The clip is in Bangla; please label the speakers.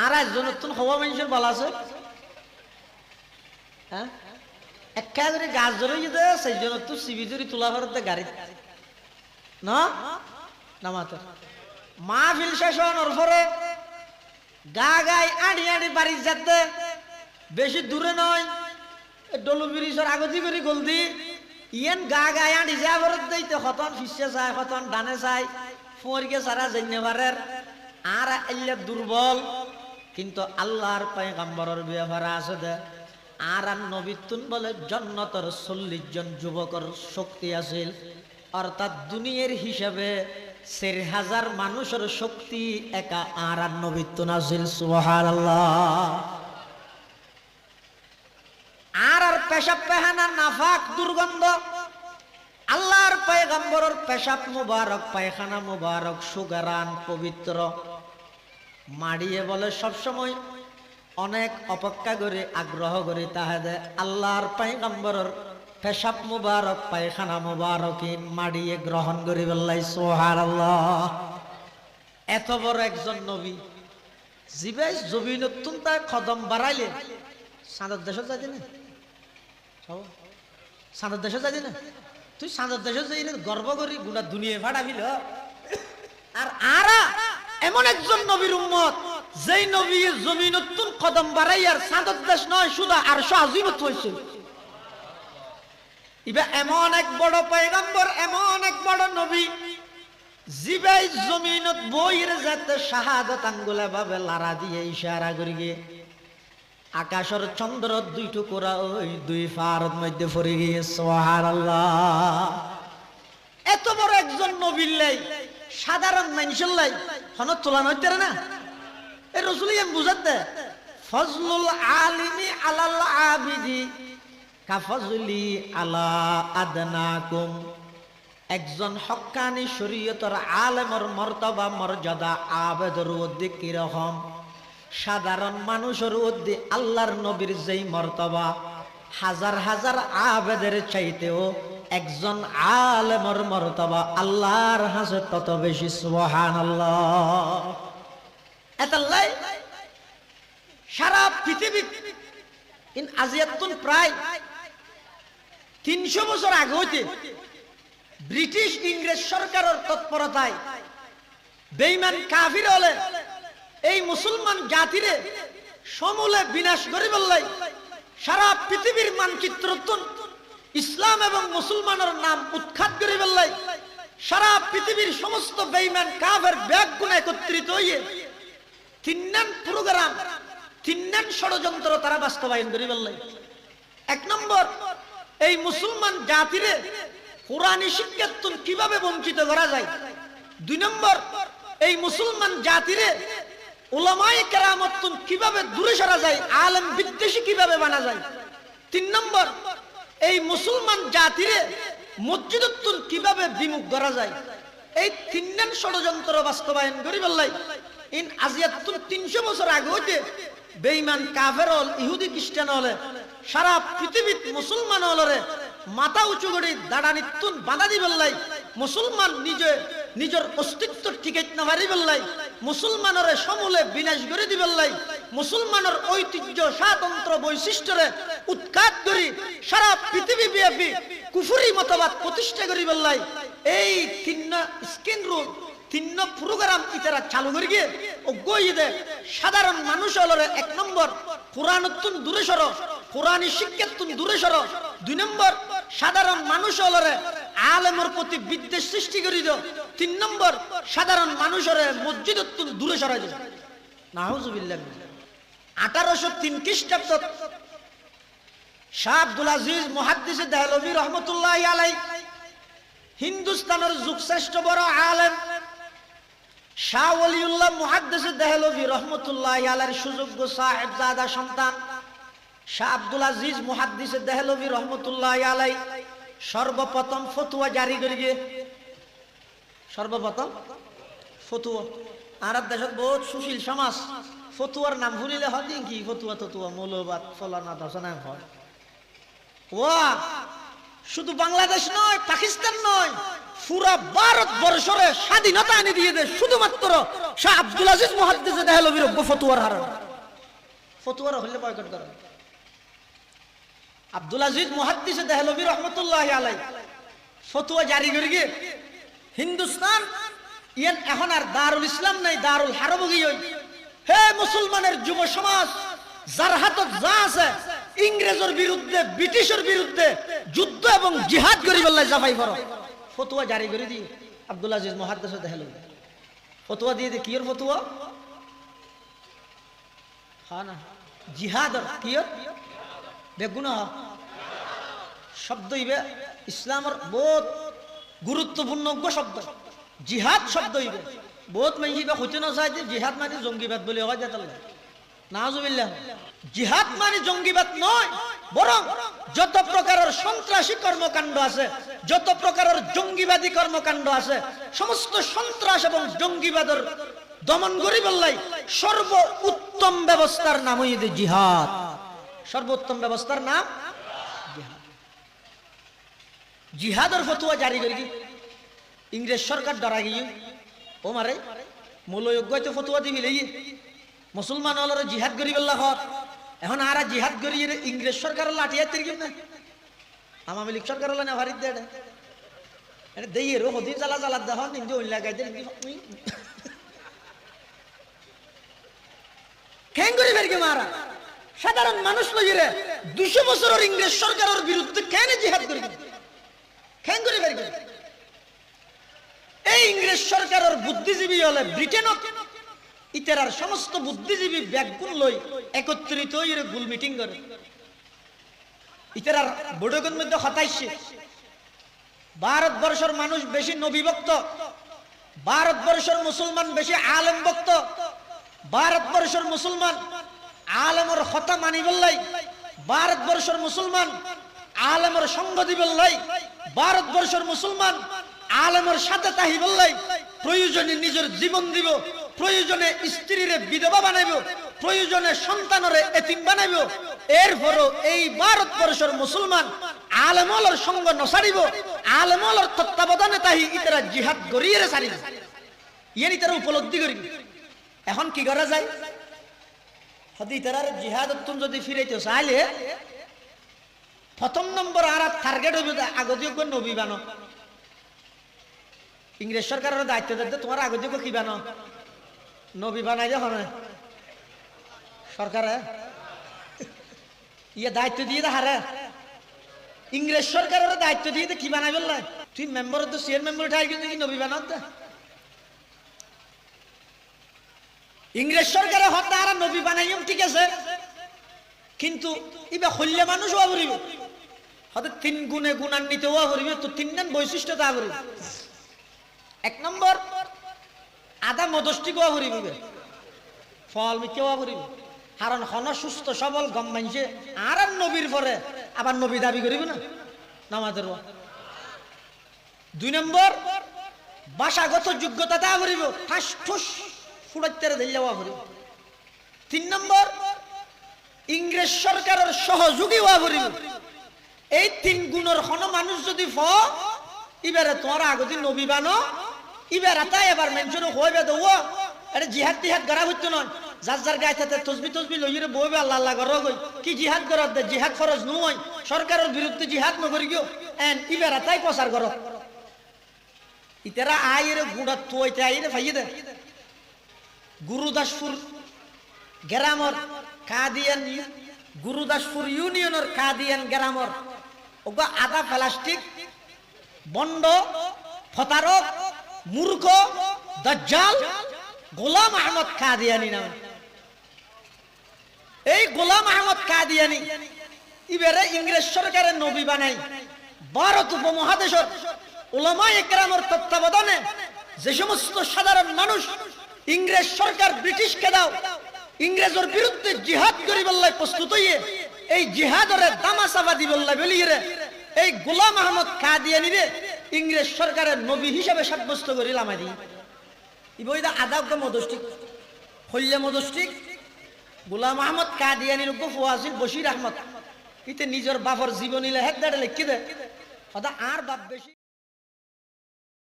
Speaker 1: আর একজন নতুন হওয়া মানুষের বলা আছে হ্যাঁ একটা করে গাছ ধরে যেতে সেই জন্য তো সিবি ধরে তোলা ভারতে গাড়ি না নামাতে মাহফিল শেষ হওয়ার পরে গা গাই আড়ি আড়ি বাড়ি যেতে বেশি দূরে নয় ডলু ব্রিজের আগতি করে গলদি ইয়েন গা গায় আড়ি যা ভারত দিতে হতন ফিসে চায় হতন ডানে চায় ফুঁড়কে সারা জেনেবারের আর আল্লাহ দুর্বল কিন্তু আল্লাহর পয়গম্বরের ব্যাপারে আছে দে আর নবীতুন বলে জান্নাতের 40 জন যুবকের শক্তি আছিল অর্থাৎ দুনিয়ার হিসাবে 4000 মানুষের শক্তি একা আর নবীতুন আছিল সুবহানাল্লাহ আর পেশাব পেহানা নাফাক দুর্গন্ধ আল্লাহর পয়গম্বরের পেশাব মুবারক পায়খানা মুবারক সুগারান পবিত্র মাড়িয়ে বলে সব সময় অনেক অপেক্ষা করে আগ্রহ করে তাহাদের আল্লাহর পয়গম্বরের পেশাব মুবারক পায়খানা মুবারকিন মাড়িয়ে গ্রহণ করে বললাই সুবহানাল্লাহ এত বড় একজন নবী জিবাই জবিনতুন তা কদম বাড়াইলে সাঁদের দেশে যাইতে না সাঁদের দেশে যাইতে না তুই সাঁদের দেশে যাই গর্ব করি গোটা দুনিয়া ভাড়াবিল আর আরা এমন একজন নবীর উম্মত যেই নবী জমিনতুন কদম বাড়াই আর সাঁদের দেশ নয় শুধু আরশ আজিমত হয়েছে ইবা এমন এক বড় পয়গম্বর এমন এক বড় নবী জিবাই জমিনত বইয়ের যাতে শাহাদত আঙ্গুলে ভাবে লারা দিয়ে ইশারা করি গিয়ে আকাশের চন্দ্র দুই টুকরা ওই দুই ফারত মধ্যে পড়ে গিয়ে সুবহানাল্লাহ এত বড় একজন নবীর লাই সাধারণ মানুষের লাই হন তোলানো হইতে না এ রাসূলই এম বুঝাতে ফজলুল আলিমি আলাল আবিদি কাফজলি আলা আদনাকুম একজন হক্কানি শরীয়তের আলেমের মর্তবা মর্যাদা আবেদের মধ্যে কি রকম সাধারণ মানুষের মধ্যে আল্লাহর নবীর যেই মর্তবা হাজার হাজার আবেদের চাইতেও একজন আলেমের মর্তবা আল্লাহর কাছে তত বেশি সুবহানাল্লাহ এতাল্লাই সারা পৃথিবী ইন আজিয়াতুন প্রায় 300 বছর আগে হইতে ব্রিটিশ ইংরেজ সরকারের তৎপরতায় বেঈমান কাফির হলে এই মুসলমান জাতিরে সমূলে বিনাশ করে বললাই সারা পৃথিবীর মানচিত্র ইসলাম এবং মুসলমানের নাম উৎখাত করে বললাই সারা পৃথিবীর সমস্ত বেঈমান কাফের ব্যাগগুণ একত্রিত হয়ে তিনজন প্রোগ্রাম তিনজন ষড়যন্ত্র তারা বাস্তবায়ন করে বললাই এক নম্বর এই মুসলমান জাতিরে কোরআনী শিক্ষাতুন কিভাবে বঞ্চিত করা যায় দুই নম্বর এই মুসলমান জাতিরে উলামায়ে কেরামতুন কিভাবে দূরে সরা যায় আলেম বিদ্বেষী কিভাবে বানা যায় তিন নম্বর এই মুসলমান জাতিরে মসজিদতুন কিভাবে বিমুখ করা যায় এই তিনজন ষড়যন্ত্র বাস্তবায়ন করি বললাই ইন আজিয়াতুন 300 বছর আগে হইতে বেঈমান কাফের হল ইহুদি খ্রিস্টান হলে সারা পৃথিবীত মুসলমান হলরে মাথা উঁচু করে দাঁড়ানিতুন বাধা দি বললাই মুসলমান নিজের অস্তিত্ব টিকাইত না পারি বললাই মুসলমানের সমূলে বিনাশ করে দি বললাই মুসলমানের ঐতিহ্য স্বাতন্ত্র বৈশিষ্ট্যরে উৎখাত করি সারা পৃথিবী ব্যাপী কুফরি মতবাদ প্রতিষ্ঠা করি বললাই এই তিন স্কিন রুল তিন প্রোগ্রাম ইতারা চালু করে গিয়ে ও গইদে সাধারণ মানুষ হলরে এক নম্বর কোরআনতুন দূরে সরো কোরআনী শিক্ষাতুন দূরে সরো দুই নম্বর সাধারণ মানুষ হলরে আলেমের প্রতি বিদ্বেষ সৃষ্টি করে দিও তিন নম্বর সাধারণ মানুষের মসজিদতুন দূরে সরাই দিও নাউজুবিল্লাহ 1803 খ্রিস্টাব্দ শাহ আব্দুল আজিজ মুহাদ্দিস দেহলভী রহমতুল্লাহি আলাইহি হিন্দুস্তানের যুগশ্রেষ্ঠ বড় আলেম শাহ ওলিউল্লাহ মুহাদ্দিস দেহলভী রহমতুল্লাহি আলাইহির সুযোগ্য সাহেবজাদা সন্তান শাহ আব্দুল আজিজ মুহাদ্দিস দেহলভী রহমতুল্লাহি আলাইহি সর্বপ্রথম ফতোয়া জারি করে গিয়ে সর্বপ্রথম ফতোয়া আর দেশত বহুত সুশীল সমাজ ফতোয়ার নাম ভুলিলে হদিন কি ফতোয়া ততুয়া মৌলবাদ ফলানা দশনা হয় ওয়া শুধু বাংলাদেশ নয় পাকিস্তান নয় পুরা ভারতবর্ষরে স্বাধীনতা এনে দিয়ে দেয় শুধুমাত্র শাহ আব্দুল আজিজ মুহাদ্দিস দেহলভির ফতুয়ার হারান। ফতুয়ার হলে বয়কট করেন। আব্দুল আজিজ মুহাদ্দিস দেহলভি রহমতুল্লাহি আলাইহি ফতুয়া জারি করে গিয়ে হিন্দুস্তান ইয়ান এখন আর দারুল ইসলাম নাই, দারুল হারব গিয়ে হে মুসলমানের যুব সমাজ, যার হাতত যা আছে ইংরেজের বিরুদ্ধে ব্রিটিশের বিরুদ্ধে যুদ্ধ এবং জিহাদ করি বললে জাফাই করো। ফতুয়া জারি করে দিয়ে আব্দুল আজিজ মুহাদ্দিস দেহলভি ফতুয়া দিয়ে দিয়ে কিয়র ফতুয়া? হ্যাঁ না, জিহাদ কিয়র বেগুন শব্দ ইবে ইসলামের বহুত গুরুত্বপূর্ণ শব্দ। জিহাদ শব্দ ইবে বহুত মাইবা হইতে না চাই যে জিহাদ মানে জঙ্গিবাদ বলে হয় যেতাল নাউজুবিল্লাহ। জিহাদ মানে জঙ্গিবাদ নয়, বরং যত প্রকারের সন্ত্রাসী কর্মকাণ্ড আছে, যত প্রকারের জঙ্গিবাদী কর্মকাণ্ড আছে, সমস্ত সন্ত্রাস এবং জঙ্গিবাদের দমন করি বললাই সর্ব উত্তম ব্যবস্থার নাম হইছে জিহাদ। সর্বোত্তম ব্যবস্থার নাম জিহাদ। জিহাদের ফতুয়া জারি করি ইংরেজ সরকার ডরা গিয়ে ও মারে মূলযোগ্য ফতুয়া দিবি লেগে মুসলমান হল জিহাদ করি বললা হর। এখন আর জিহাদ করি ইংরেজ সরকার লাঠিয়া তিরকিম না, আওয়ামী লীগ সরকার হল না ভারিত দেয় দেই রো হদিন জ্বালা জ্বালা দেহ নিন্দে ওই লাগাই দে কেন করি বেরকে মারা সাধারণ মানুষ লইরে 200 বছরের ইংরেজ সরকারের বিরুদ্ধে কেন জিহাদ করি কেন করি বেরকে? এই ইংরেজ সরকারের বুদ্ধিজীবী হলে ব্রিটেনত ইতারার সমস্ত বুদ্ধিজীবী ব্যাগগুন লই একত্রিত হয়ে গুল মিটিং করে। ইতারার বড়গণ মধ্যে হতাইছে ভারতবর্ষের মানুষ বেশি নবীভক্ত, ভারতবর্ষের মুসলমান বেশি আলেম ভক্ত, ভারতবর্ষের মুসলমান আলেমর হতা মানি বললাই, ভারতবর্ষের মুসলমান আলেমর সঙ্গ দি বললাই, ভারতবর্ষের মুসলমান আলেমর সাথে তাহি বললাই, প্রয়োজনে নিজের জীবন দিব, প্রয়োজনে স্ত্রীরে বিধবা বানাইব, প্রয়োজনে সন্তানরে এতিম বানাইব। এরপরও এই ভারতবর্ষের মুসলমান আলেমলর সঙ্গ নসারিব, আলেমলর তত্ত্বাবধানে তাহি ইতারা জিহাদ গড়িয়ে সারিব। ইয়ানি তারা উপলব্ধি করি। এখন কি করা যায়? যদি তারা জিহাদ যদি ফিরাইতে চাইলে প্রথম নম্বর আর টার্গেট হইব আগতীয় নবী বানো। ইংরেজ সরকারের দায়িত্ব দিতে তোমার আগতীয় কি বানো? নবী বানাই যখন সরকারে ইয়ে দায়িত্ব দিয়ে হারে ইংরেজ সরকারের দায়িত্ব দিয়ে কি বানাই বললাই তুই মেম্বার তো সিএর মেম্বার উঠাই কিন্তু কি নবী বানাও? ইংরেজ সরকারের হত্যা আর নবী বানাইম ঠিক আছে, কিন্তু ইবা হল্যা মানুষ হওয়া করিব হয়তো 3 গুণে গুণান্বিত হওয়া করিব। তো 3 বৈশিষ্ট্য তা করিব। 1 নম্বর আদা মদষ্টি হওয়া করিব, ফল মিকে হওয়া করিব। কারণ হন সুস্থ সবল গম মানছে আর নবীর পরে আবার নবী দাবি করিব না নামাজের। 2 নম্বর ভাষাগত যোগ্যতা তা করিব, ঠাস ঠুস ফুড়াইতে দিল্লা হওয়া করিব। 3 নম্বর ইংরেজ সরকারের সহযোগী হওয়া করিব। এই 3 গুণের হন মানুষ যদি ইবারে তোমার আগতি নবী বানো ইবার তাই এবার মেনশন হইবে দেবো এটা জিহাদ টিহাদ করা হইতো নয়। যার যার গায়ে থাকে তসবি তসবি লইরে বইবে আল্লাহ আল্লাহ কর গই কি জিহাদ করার দে জিহাদ ফরজ নয়, সরকারের বিরুদ্ধে জিহাদ নকরি গিয়ে এন ইবার তাই প্রচার কর। ইতারা আইরে গুড়া তুইতে আইরে ফাইয়ে দে গুরুদাসপুর গ্রামর কাদিয়ান গুরুদাসপুর ইউনিয়নের কাদিয়ান গ্রামর ওগা আদা প্লাস্টিক বন্ড ফতারক মূর্খ দাজ্জাল গোলাম আহমদ কাদিয়ানি নাম। এই গোলাম আহমদ কাদিয়ানি ইবারে ইংরেজ সরকারের নবী বানাই ভারত উপমহাদেশের উলামায়ে কেরামের তত্ত্বাবধানে যে সমস্ত সাধারণ মানুষ ইংরেজ সরকার ব্রিটিশকে দাও ইংরেজের বিরুদ্ধে জিহাদ করি বললাই প্রস্তুত হইয়ে এই জিহাদরে দামাসাবা দি বললাই বলিয়ে এই গোলাম আহমদ কাদিয়ানি রে ইংরেজ সরকারের নবী হিসাবে সাব্যস্ত করিলাম। আদি ইবইদা আদাব মদষ্টিক হল্যা মদষ্টিক গোলাম আহমদ কাদিয়ানির উপর ফুয়াসিল বশির আহমদ ইতে নিজের বাপর জীবনীলে হেক দাঁড়ে লিখি দে আর বাপ বেশি